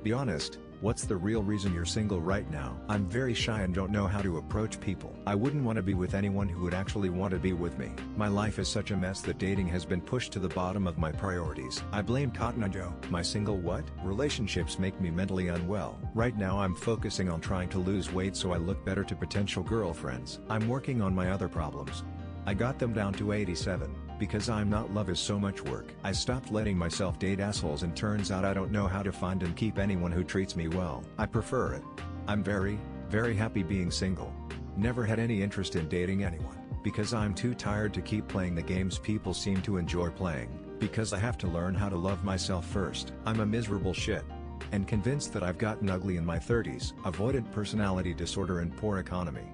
Be honest, what's the real reason you're single right now? I'm very shy and don't know how to approach people. I wouldn't want to be with anyone who would actually want to be with me. My life is such a mess that dating has been pushed to the bottom of my priorities. I blame Cotton Eye Joe. My single what? Relationships make me mentally unwell. Right now I'm focusing on trying to lose weight so I look better to potential girlfriends. I'm working on my other problems. I got them down to 87. Because I'm not love is so much work. I stopped letting myself date assholes and turns out I don't know how to find and keep anyone who treats me well. I prefer it. I'm very, very happy being single. Never had any interest in dating anyone, because I'm too tired to keep playing the games people seem to enjoy playing, because I have to learn how to love myself first. I'm a miserable shit. And convinced that I've gotten ugly in my 30s, avoidant personality disorder and poor economy.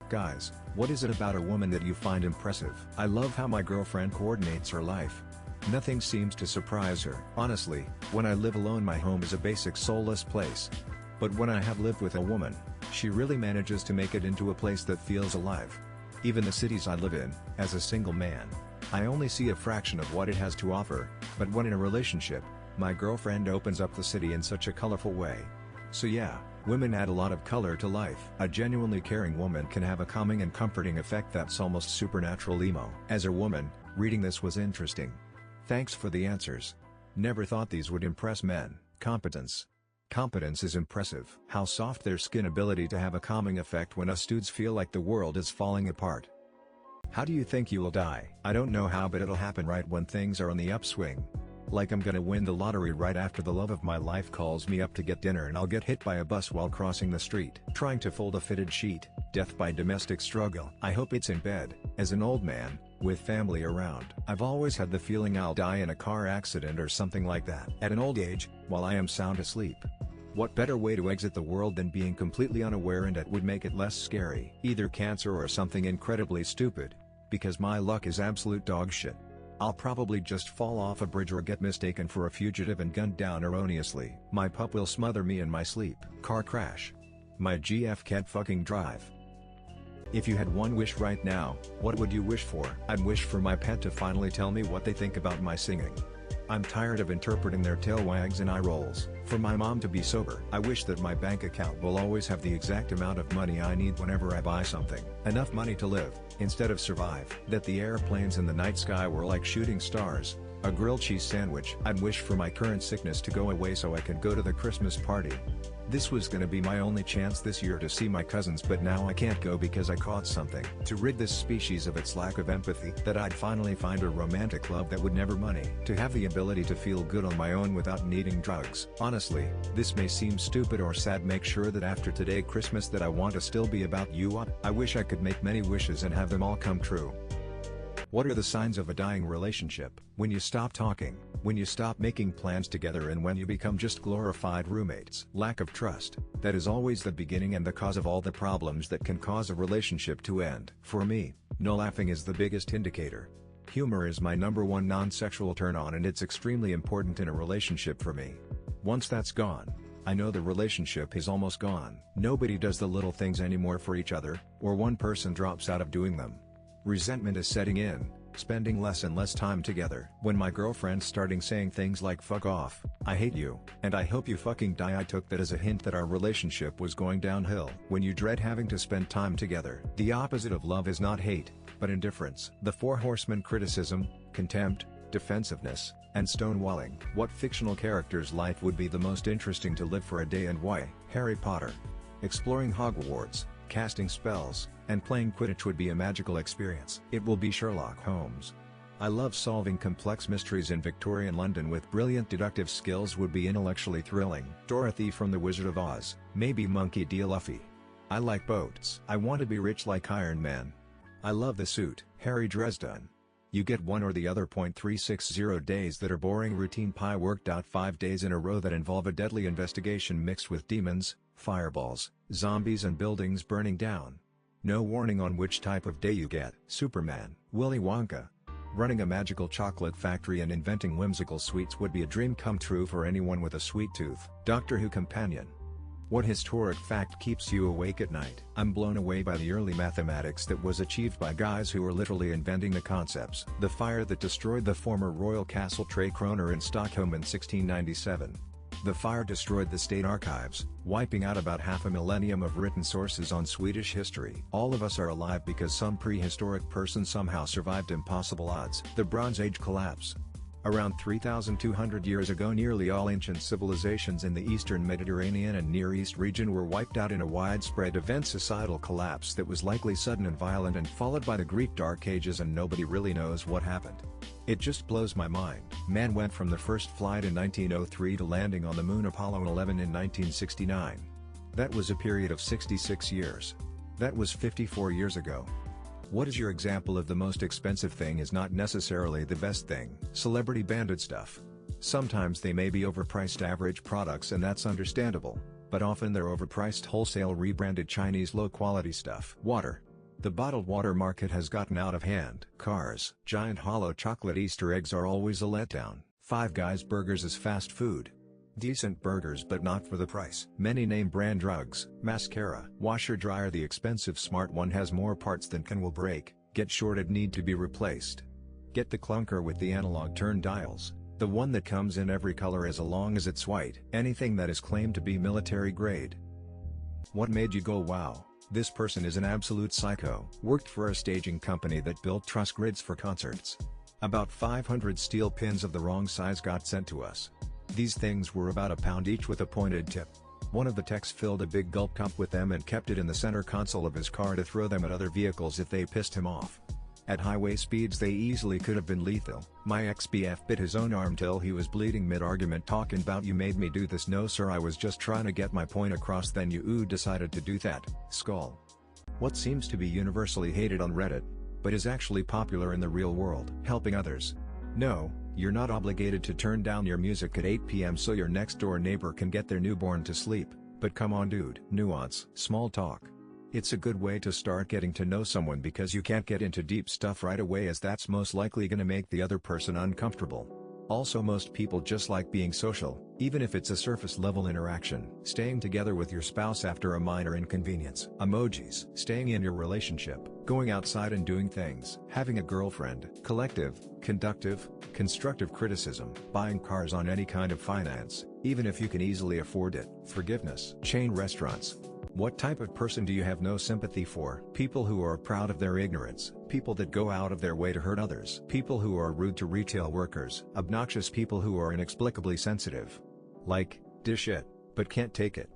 Guys, what is it about a woman that you find impressive? I love how my girlfriend coordinates her life. Nothing seems to surprise her. Honestly, when I live alone my home is a basic soulless place. But when I have lived with a woman, she really manages to make it into a place that feels alive. Even the cities I live in, as a single man, I only see a fraction of what it has to offer, but when in a relationship, my girlfriend opens up the city in such a colorful way. So yeah, women add a lot of color to life. A genuinely caring woman can have a calming and comforting effect that's almost supernatural emo. As a woman, reading this was interesting. Thanks for the answers. Never thought these would impress men. Competence. Competence is impressive. How soft their skin ability to have a calming effect when us dudes feel like the world is falling apart. How do you think you will die? I don't know how, but it'll happen right when things are on the upswing. Like I'm gonna win the lottery right after the love of my life calls me up to get dinner and I'll get hit by a bus while crossing the street. Trying to fold a fitted sheet, death by domestic struggle. I hope it's in bed, as an old man, with family around. I've always had the feeling I'll die in a car accident or something like that. At an old age, while I am sound asleep. What better way to exit the world than being completely unaware, and it would make it less scary. Either cancer or something incredibly stupid. Because my luck is absolute dog shit. I'll probably just fall off a bridge or get mistaken for a fugitive and gunned down erroneously. My pup will smother me in my sleep. Car crash. My GF can't fucking drive. If you had one wish right now, what would you wish for? I'd wish for my pet to finally tell me what they think about my singing. I'm tired of interpreting their tail wags and eye rolls. For my mom to be sober. I wish that my bank account will always have the exact amount of money I need whenever I buy something. Enough money to live, instead of survive. That the airplanes in the night sky were like shooting stars. A grilled cheese sandwich. I'd wish for my current sickness to go away so I could go to the Christmas party. This was gonna be my only chance this year to see my cousins, but now I can't go because I caught something. To rid this species of its lack of empathy. That I'd finally find a romantic love that would never money. To have the ability to feel good on my own without needing drugs. Honestly, this may seem stupid or sad. Make sure that after today Christmas that I want to still be about you. I wish I could make many wishes and have them all come true. What are the signs of a dying relationship? When you stop talking, when you stop making plans together, and when you become just glorified roommates. Lack of trust, that is always the beginning and the cause of all the problems that can cause a relationship to end. For me, no laughing is the biggest indicator. Humor is my #1 non-sexual turn on, and it's extremely important in a relationship for me. Once that's gone, I know the relationship is almost gone. Nobody does the little things anymore for each other, or one person drops out of doing them. Resentment is setting in, spending less and less time together. When my girlfriend's starting saying things like "fuck off," "I hate you," and "I hope you fucking die," I took that as a hint that our relationship was going downhill. When you dread having to spend time together. The opposite of love is not hate, but indifference. The 4 horsemen: criticism, contempt, defensiveness, and stonewalling. What fictional character's life would be the most interesting to live for a day, and why? Harry Potter. Exploring Hogwarts, casting spells, and playing Quidditch would be a magical experience. It will be Sherlock Holmes. I love solving complex mysteries in Victorian London with brilliant deductive skills. Would be intellectually thrilling. Dorothy from The Wizard of Oz, maybe Monkey D. Luffy. I like boats. I want to be rich like Iron Man. I love the suit. Harry Dresden. You get one or the other. 360 days that are boring routine pie worked out 5 days in a row that involve a deadly investigation mixed with demons, fireballs, zombies and buildings burning down. No warning on which type of day you get. Superman. Willy Wonka. Running a magical chocolate factory and inventing whimsical sweets would be a dream come true for anyone with a sweet tooth. Doctor Who companion. What historic fact keeps you awake at night? I'm blown away by the early mathematics that was achieved by guys who were literally inventing the concepts. The fire that destroyed the former royal castle Tre Kroner in Stockholm in 1697. The fire destroyed the state archives, wiping out about half a millennium of written sources on Swedish history. All of us are alive because some prehistoric person somehow survived impossible odds. The Bronze Age collapse. Around 3,200 years ago, nearly all ancient civilizations in the eastern Mediterranean and Near East region were wiped out in a widespread event societal collapse that was likely sudden and violent and followed by the Greek Dark Ages, and nobody really knows what happened. It just blows my mind. Man went from the first flight in 1903 to landing on the moon Apollo 11 in 1969. That was a period of 66 years. That was 54 years ago. What is your example of the most expensive thing is not necessarily the best thing. Celebrity banded stuff. Sometimes they may be overpriced average products, and that's understandable, but often they're overpriced wholesale rebranded Chinese low-quality stuff. Water. The bottled water market has gotten out of hand. Cars. Giant hollow chocolate Easter eggs are always a letdown. Five Guys burgers is fast food. Decent burgers but not for the price. Many name brand drugs. Mascara. Washer dryer. The expensive smart one has more parts than will break, get shorted, need to be replaced. Get the clunker with the analog turn dials. The one that comes in every color as long as it's white. Anything that is claimed to be military grade. What made you go wow? This person is an absolute psycho. Worked for a staging company that built truss grids for concerts. About 500 steel pins of the wrong size got sent to us. These things were about £1 each with a pointed tip. One of the techs filled a big gulp cup with them and kept it in the center console of his car to throw them at other vehicles if they pissed him off. At highway speeds they easily could have been lethal. My ex-BF bit his own arm till he was bleeding mid-argument talking about "you made me do this." No sir, I was just trying to get my point across, then you decided to do that. Skull. What seems to be universally hated on Reddit, but is actually popular in the real world? Helping others. No, you're not obligated to turn down your music at 8 p.m. so your next door neighbor can get their newborn to sleep, but come on dude. Nuance. Small talk. It's a good way to start getting to know someone because you can't get into deep stuff right away, as that's most likely gonna make the other person uncomfortable. Also, most people just like being social, even if it's a surface level interaction. Staying together with your spouse after a minor inconvenience. Emojis. Staying in your relationship. Going outside and doing things. Having a girlfriend. Collective, conductive, constructive criticism. Buying cars on any kind of finance, even if you can easily afford it. Forgiveness. Chain restaurants. What type of person do you have no sympathy for? People who are proud of their ignorance. People that go out of their way to hurt others. People who are rude to retail workers. Obnoxious people who are inexplicably sensitive. Like, dish it, but can't take it.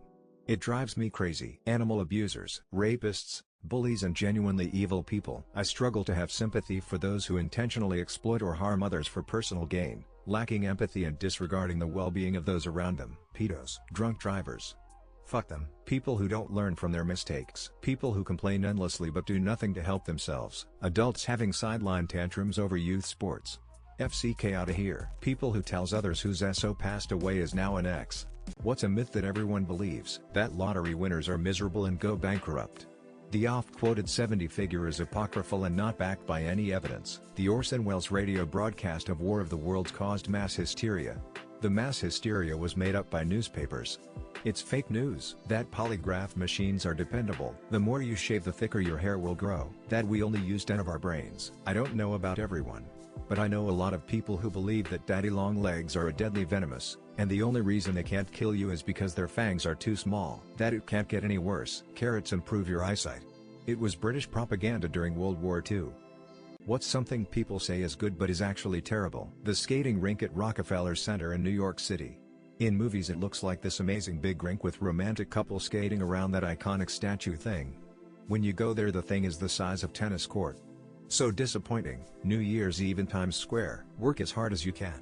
It drives me crazy. Animal abusers. Rapists, bullies and genuinely evil people. I struggle to have sympathy for those who intentionally exploit or harm others for personal gain, lacking empathy and disregarding the well-being of those around them. Pedos. Drunk drivers. Fuck them. People who don't learn from their mistakes. People who complain endlessly but do nothing to help themselves. Adults having sideline tantrums over youth sports. FCK outta here. People who tells others whose SO passed away is now an ex. What's a myth that everyone believes? That lottery winners are miserable and go bankrupt. The oft-quoted 70 figure is apocryphal and not backed by any evidence. The Orson Welles radio broadcast of War of the Worlds caused mass hysteria. The mass hysteria was made up by newspapers. It's fake news. That polygraph machines are dependable. The more you shave, the thicker your hair will grow. That we only use 10 of our brains. I don't know about everyone, but I know a lot of people who believe that daddy long legs are deadly venomous, and the only reason they can't kill you is because their fangs are too small. That it can't get any worse. Carrots improve your eyesight. It was British propaganda during World War II. What's something people say is good but is actually terrible? The skating rink at Rockefeller Center in New York City. In movies it looks like this amazing big rink with romantic couples skating around that iconic statue thing. When you go there, the thing is the size of tennis court. So disappointing. New Year's Eve in Times Square. Work as hard as you can.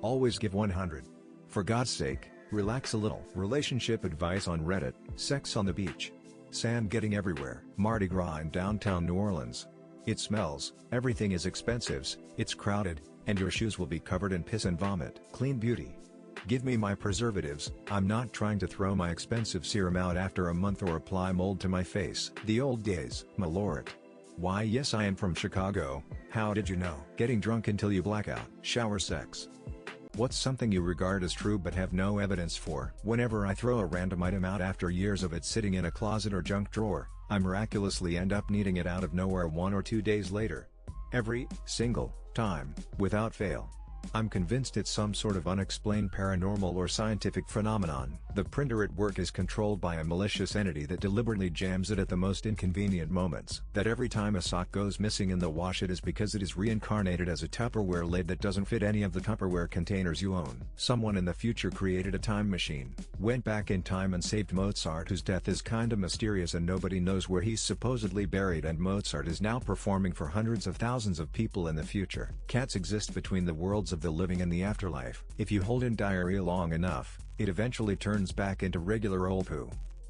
Always give 100. For God's sake, relax a little. Relationship advice on Reddit. Sex on the beach. Sand getting everywhere. Mardi Gras in downtown New Orleans. It smells, everything is expensive, it's crowded, and your shoes will be covered in piss and vomit. Clean beauty. Give me my preservatives. I'm not trying to throw my expensive serum out after a month or apply mold to my face. The old days. Malort. Why yes, I am from Chicago. How did you know? Getting drunk until you black out. Shower sex. What's something you regard as true but have no evidence for? Whenever I throw a random item out after years of it sitting in a closet or junk drawer, I miraculously end up needing it out of nowhere 1 or 2 days later. Every single time, without fail. I'm convinced it's some sort of unexplained paranormal or scientific phenomenon. The printer at work is controlled by a malicious entity that deliberately jams it at the most inconvenient moments. That every time a sock goes missing in the wash it is because it is reincarnated as a Tupperware lid that doesn't fit any of the Tupperware containers you own. Someone in the future created a time machine, went back in time and saved Mozart, whose death is kinda mysterious and nobody knows where he's supposedly buried, and Mozart is now performing for hundreds of thousands of people in the future. Cats exist between the worlds of the living and the afterlife. If you hold in diarrhea long enough, it eventually turns back into regular old poo.